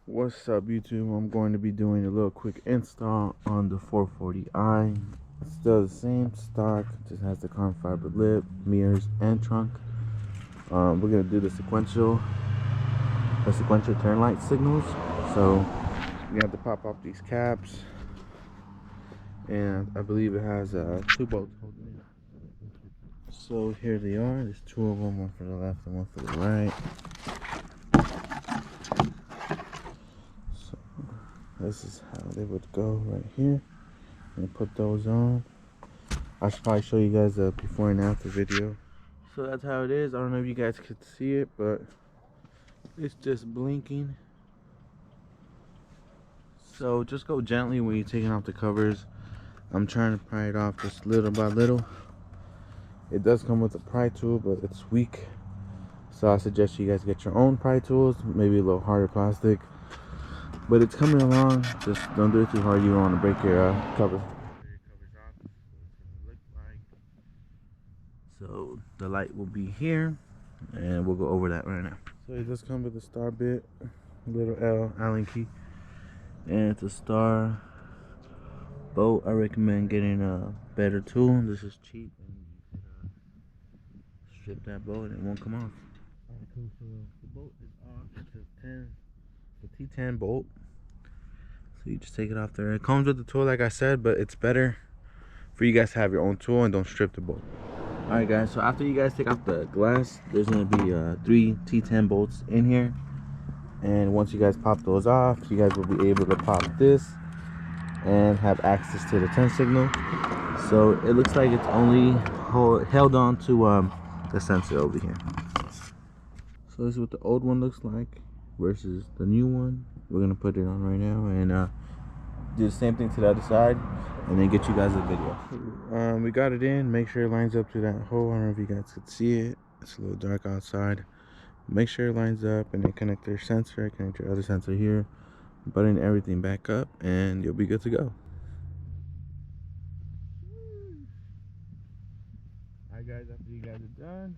What's up, YouTube? I'm going to be doing a little quick install on the 440i. It's still the same stock, just has the carbon fiber lip, mirrors, and trunk. We're gonna do the sequential turn light signals. So you have to pop off these caps, and I believe it has two bolts holding it. So here they are. There's two of them, one for the left and one for the right. This is how they would go right here. And put those on. I should probably show you guys a before and after video. So that's how it is. I don't know if you guys could see it, but it's just blinking. So just go gently when you're taking off the covers. I'm trying to pry it off just little by little. It does come with a pry tool, but it's weak. So I suggest you guys get your own pry tools, maybe a little harder plastic. But it's coming along. Just don't do it too hard. You don't want to break your cover. So the light will be here, and we'll go over that right now. So it does come with a star bit, little L Allen key, and it's a star bolt. I recommend getting a better tool. This is cheap, and you can strip that bolt and it won't come off. Alright, cool. So the bolt is off. It's a T10 bolt. So you just take it off there. It comes with the tool, like I said, but it's better for you guys to have your own tool and don't strip the bolt. Alright guys, so after you guys take off the glass, there's going to be 3 T10 bolts in here. And once you guys pop those off, you guys will be able to pop this and have access to the turn signal. So it looks like it's only held on to the sensor over here. So this is what the old one looks like versus the new one. We're going to put it on right now and do the same thing to the other side, and then get you guys a video. We got it in. Make sure it lines up to that hole. I don't know if you guys could see it. It's a little dark outside. Make sure it lines up, and then connect your sensor, connect your other sensor here, button everything back up, and you'll be good to go. Alright guys, after you guys are done,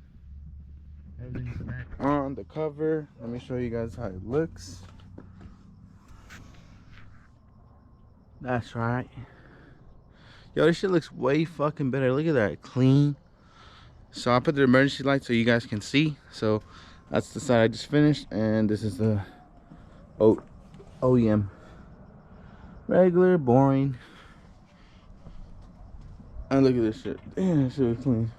everything's back on the cover. Let me show you guys how it looks. That's right. Yo, this shit looks way fucking better. Look at that, clean. So I put the emergency light so you guys can see. So that's the side I just finished, and this is the OEM. Regular, boring. And look at this shit. Damn, this shit was clean.